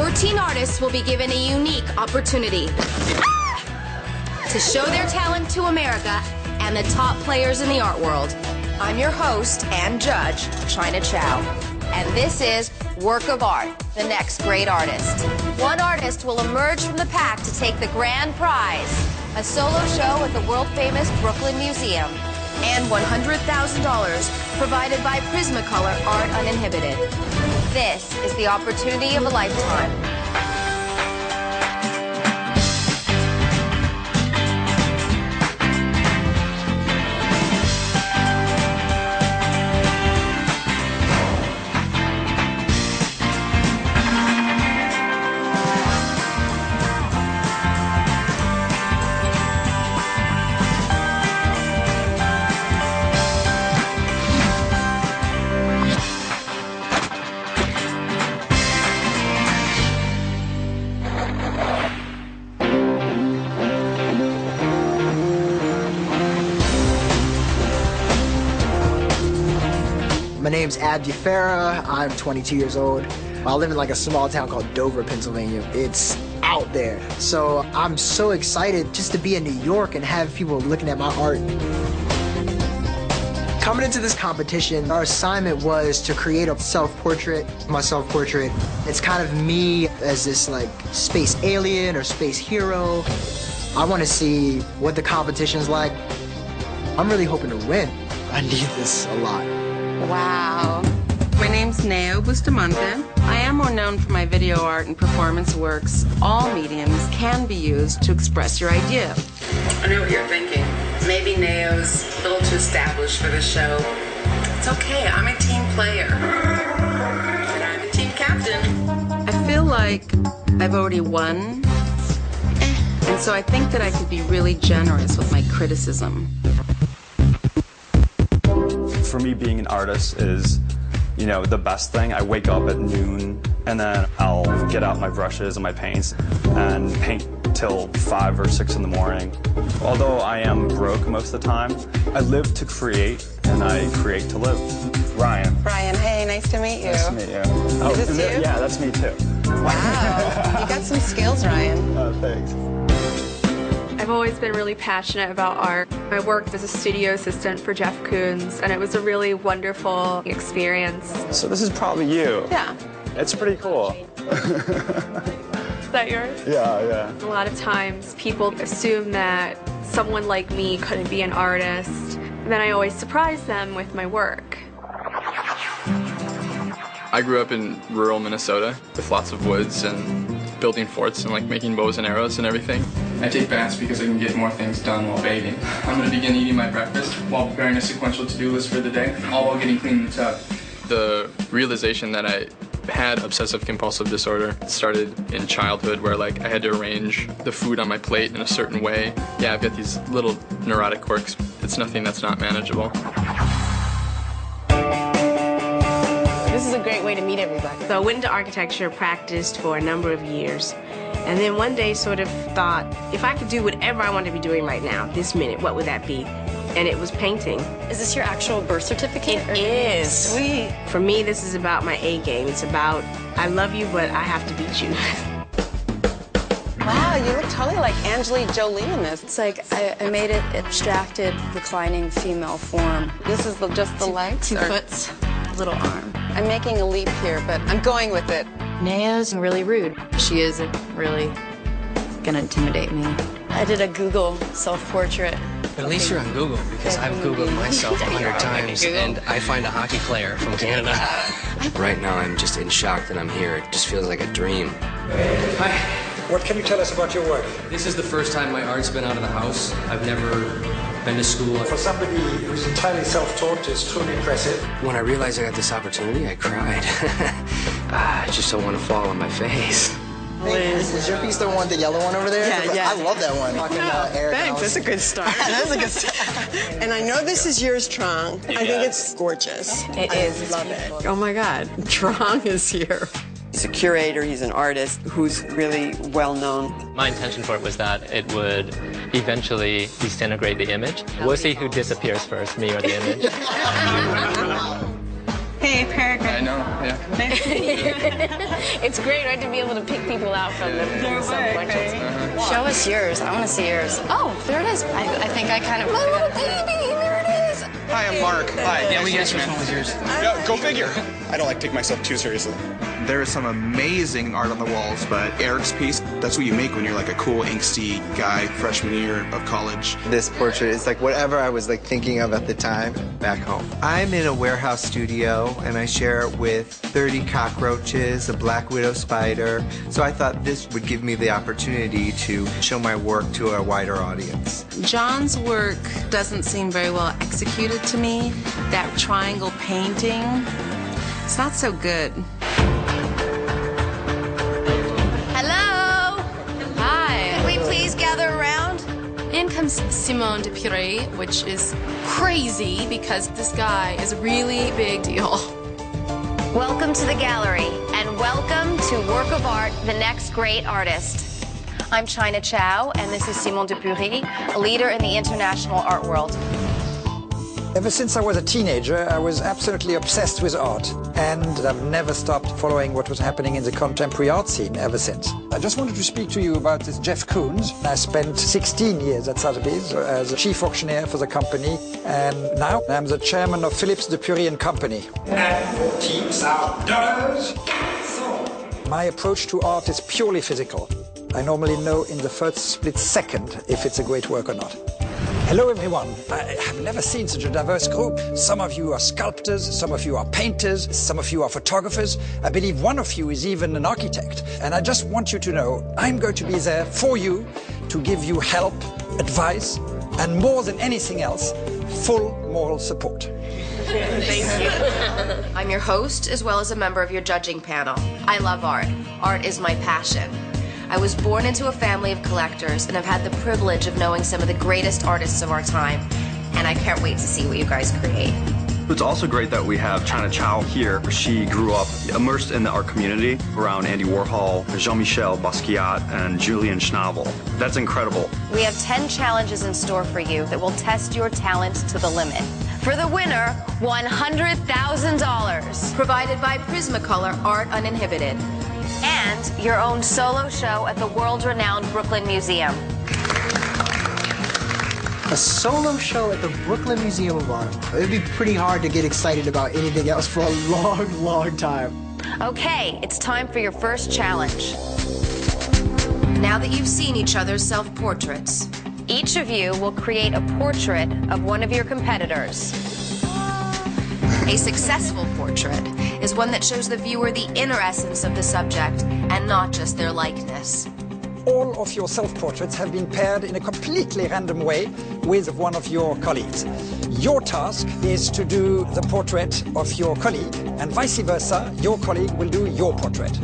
13 artists will be given a unique opportunity to show their talent to America and the top players in the art world. I'm your host and judge, China Chow, and this is Work of Art, the next great artist. One artist will emerge from the pack to take the grand prize, a solo show at the world-famous Brooklyn Museum, and $100,000 provided by Prismacolor Art Uninhibited. This is the opportunity of a lifetime. My name's Abdi Farah. I'm 22 years old. I live in like a small town called Dover, Pennsylvania. It's out there. So I'm so excited just to be in New York and have people looking at my art. Coming into this competition, our assignment was to create a self-portrait. My self-portrait, it's kind of me as this like space alien or space hero. I want to see what the competition's like. I'm really hoping to win. I need this a lot. Wow. My name's Neo Bustamante. I am more known for my video art and performance works. All mediums can be used to express your idea. I know what you're thinking. Maybe Neo's a little too established for the show. It's okay, I'm a team player. And I'm a team captain. I feel like I've already won. And so I think that I could be really generous with my criticism. For me, being an artist is, you know, the best thing. I wake up at noon and then I'll get out my brushes and my paints and paint till 5 or 6 in the morning. Although I am broke most of the time, I live to create and I create to live. Ryan. Ryan, hey, nice to meet you. Nice to meet you. Oh, is this you? Yeah, that's me too. Wow, you got some skills, Ryan. Oh, thanks. I've always been really passionate about art. I worked as a studio assistant for Jeff Koons, and it was a really wonderful experience. So this is probably you. Yeah. It's pretty cool. Is that yours? Yeah. A lot of times people assume that someone like me couldn't be an artist, and then I always surprise them with my work. I grew up in rural Minnesota with lots of woods and building forts and like making bows and arrows and everything. I take baths because I can get more things done while bathing. I'm going to begin eating my breakfast while preparing a sequential to-do list for the day, all while getting clean in the tub. The realization that I had obsessive compulsive disorder started in childhood where like I had to arrange the food on my plate in a certain way. Yeah, I've got these little neurotic quirks. It's nothing that's not manageable. This is a great way to meet everybody. So I went into architecture, practiced for a number of years, and then one day sort of thought, if I could do whatever I want to be doing right now, this minute, what would that be? And it was painting. Is this your actual birth certificate? It is. Sweet. For me, this is about my A game. It's about, I love you, but I have to beat you. Wow, you look totally like Angelina Jolie in this. It's like I made it abstracted, reclining female form. This is just the legs? 2 foot, little arm. I'm making a leap here, but I'm going with it. Nea's really rude. She isn't really gonna intimidate me. I did a Google self-portrait. But at least you're on Google, because I've Googled myself 100 times, and I find a hockey player from Canada. Right now, I'm just in shock that I'm here. It just feels like a dream. Hi. What can you tell us about your work? This is the first time my art's been out of the house. I've never been to school. For somebody who's entirely self-taught, it's truly impressive. When I realized I got this opportunity, I cried. I just don't want to fall on my face. Is your piece the one, the yellow one over there? Yeah. I love that one. Thanks, that's a good start. That's a good start. And I know this is yours, Trong. I think it's gorgeous. It is. I love it. Oh my God, Trong is here. He's a curator, he's an artist who's really well known. My intention for it was that it would eventually disintegrate the image. We'll see who disappears first, me or the image. Hey, Peregrine. I know, yeah. Nice It's great, right, to be able to pick people out from the self-portraits. Show us yours. I want to see yours. Oh, there it is. I think I kind of... My little baby, there it is. Hi, I'm Mark. Hi. Yeah, we guessed which one was yours. Yeah, go figure. I don't like to take myself too seriously. There is some amazing art on the walls, but Eric's piece, that's what you make when you're like a cool, angsty guy, freshman year of college. This portrait is like whatever I was like thinking of at the time back home. I'm in a warehouse studio and I share it with 30 cockroaches, a black widow spider, so I thought this would give me the opportunity to show my work to a wider audience. John's work doesn't seem very well executed to me. That triangle painting, it's not so good. Hello. Hi. Can we please gather around? In comes Simone de Pury, which is crazy because this guy is a really big deal. Welcome to the gallery, and welcome to Work of Art, the next great artist. I'm China Chow, and this is Simone de Pury, a leader in the international art world. Ever since I was a teenager, I was absolutely obsessed with art, and I've never stopped following what was happening in the contemporary art scene ever since. I just wanted to speak to you about this Jeff Koons. I spent 16 years at Sotheby's as a chief auctioneer for the company, and now I'm the chairman of Phillips de Pury & Company. And $14,000. My approach to art is purely physical. I normally know in the first split second if it's a great work or not. Hello everyone. I have never seen such a diverse group. Some of you are sculptors, some of you are painters, some of you are photographers. I believe one of you is even an architect. And I just want you to know I'm going to be there for you to give you help, advice, and more than anything else, full moral support. Thank you. I'm your host as well as a member of your judging panel. I love art. Art is my passion. I was born into a family of collectors and have had the privilege of knowing some of the greatest artists of our time. And I can't wait to see what you guys create. It's also great that we have China Chow here. She grew up immersed in the art community around Andy Warhol, Jean-Michel Basquiat, and Julian Schnabel. That's incredible. We have 10 challenges in store for you that will test your talent to the limit. For the winner, $100,000. Provided by Prismacolor Art Uninhibited. And your own solo show at the world-renowned Brooklyn Museum. A solo show at the Brooklyn Museum of Art. It'd be pretty hard to get excited about anything else for a long, long time. Okay, it's time for your first challenge. Now that you've seen each other's self-portraits, each of you will create a portrait of one of your competitors. A successful portrait is one that shows the viewer the inner essence of the subject and not just their likeness. All of your self-portraits have been paired in a completely random way with one of your colleagues. Your task is to do the portrait of your colleague, and vice versa, your colleague will do your portrait.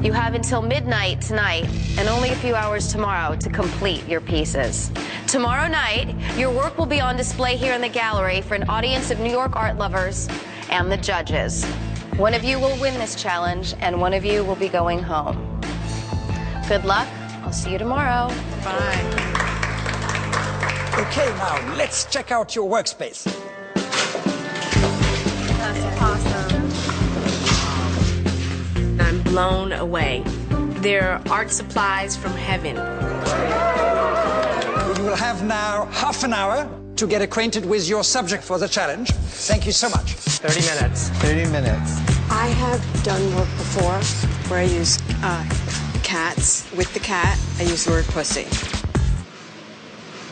You have until midnight tonight and only a few hours tomorrow to complete your pieces. Tomorrow night, your work will be on display here in the gallery for an audience of New York art lovers and the judges. One of you will win this challenge and one of you will be going home. Good luck. I'll see you tomorrow. Bye. Okay, now let's check out your workspace. That's awesome. I'm blown away. They're art supplies from heaven. You will have now half an hour to get acquainted with your subject for the challenge. Thank you so much. 30 minutes. 30 minutes. I have done work before where I use cats. With the cat, I use the word pussy.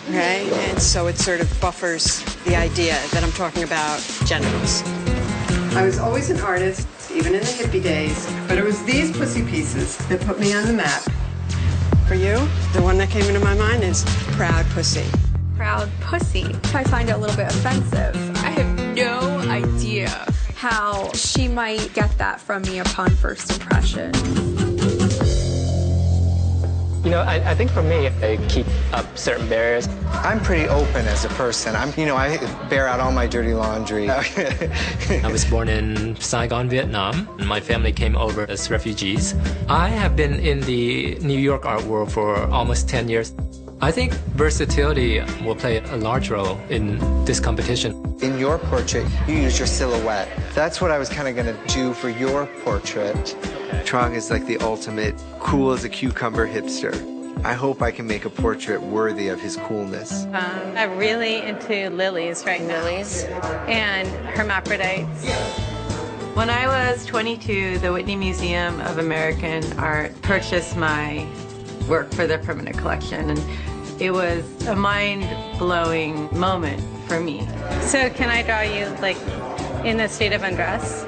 Okay? And so it sort of buffers the idea that I'm talking about genitals. I was always an artist, even in the hippie days, but it was these pussy pieces that put me on the map. For you, the one that came into my mind is proud pussy. Proud pussy. I find it a little bit offensive. I have no idea how she might get that from me upon first impression. You know, I think for me, I keep up certain barriers. I'm pretty open as a person. I bear out all my dirty laundry. I was born in Saigon, Vietnam. My family came over as refugees. I have been in the New York art world for almost 10 years. I think versatility will play a large role in this competition. In your portrait, you use your silhouette. That's what I was kind of going to do for your portrait. Trong is like the ultimate cool as a cucumber hipster. I hope I can make a portrait worthy of his coolness. I'm really into lilies right now. Lilies? And hermaphrodites. When I was 22, the Whitney Museum of American Art purchased my work for their permanent collection, and it was a mind-blowing moment for me. So can I draw you like in a state of undress?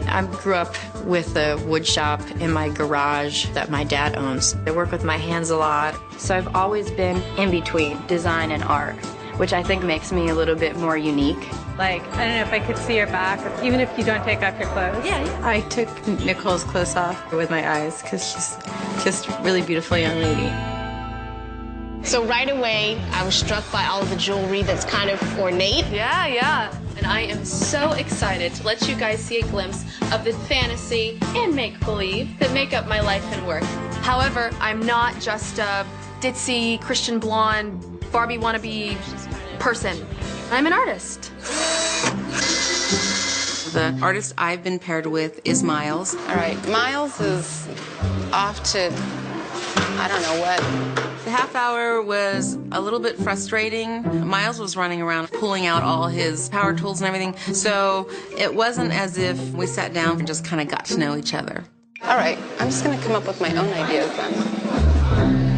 I grew up with a wood shop in my garage that my dad owns. I work with my hands a lot, so I've always been in between design and art, which I think makes me a little bit more unique. Like, I don't know if I could see your back, even if you don't take off your clothes. Yeah. I took Nicole's clothes off with my eyes because she's just a really beautiful young lady. So right away, I was struck by all of the jewelry that's kind of ornate. Yeah. And I am so excited to let you guys see a glimpse of the fantasy and make-believe that make up my life and work. However, I'm not just a ditzy, Christian blonde, Barbie wannabe person. I'm an artist. The artist I've been paired with is Miles. All right, Miles is off to, I don't know what. The half hour was a little bit frustrating. Miles was running around pulling out all his power tools and everything, so it wasn't as if we sat down and just kind of got to know each other. All right, I'm just going to come up with my own ideas then.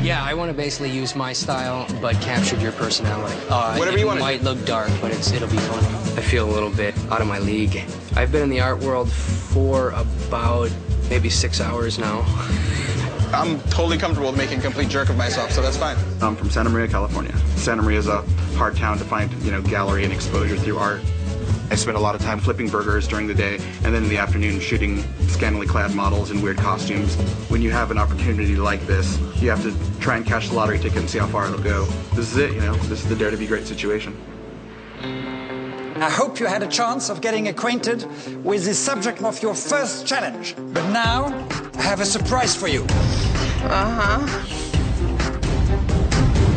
Yeah, I want to basically use my style, but captured your personality. Whatever you want. It might look dark, but it'll be fun. I feel a little bit out of my league. I've been in the art world for about maybe 6 hours now. I'm totally comfortable with making a complete jerk of myself, so that's fine. I'm from Santa Maria, California. Santa Maria is a hard town to find, gallery and exposure through art. I spend a lot of time flipping burgers during the day, and then in the afternoon shooting scantily clad models in weird costumes. When you have an opportunity like this, you have to try and cash the lottery ticket and see how far it'll go. This is it, this is the Dare to Be Great situation. I hope you had a chance of getting acquainted with the subject of your first challenge. But now, I have a surprise for you.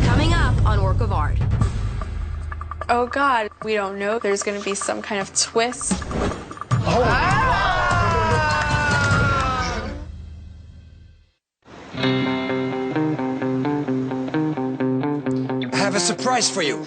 Coming up on Work of Art. Oh God, we don't know. There's going to be some kind of twist. I have a surprise for you.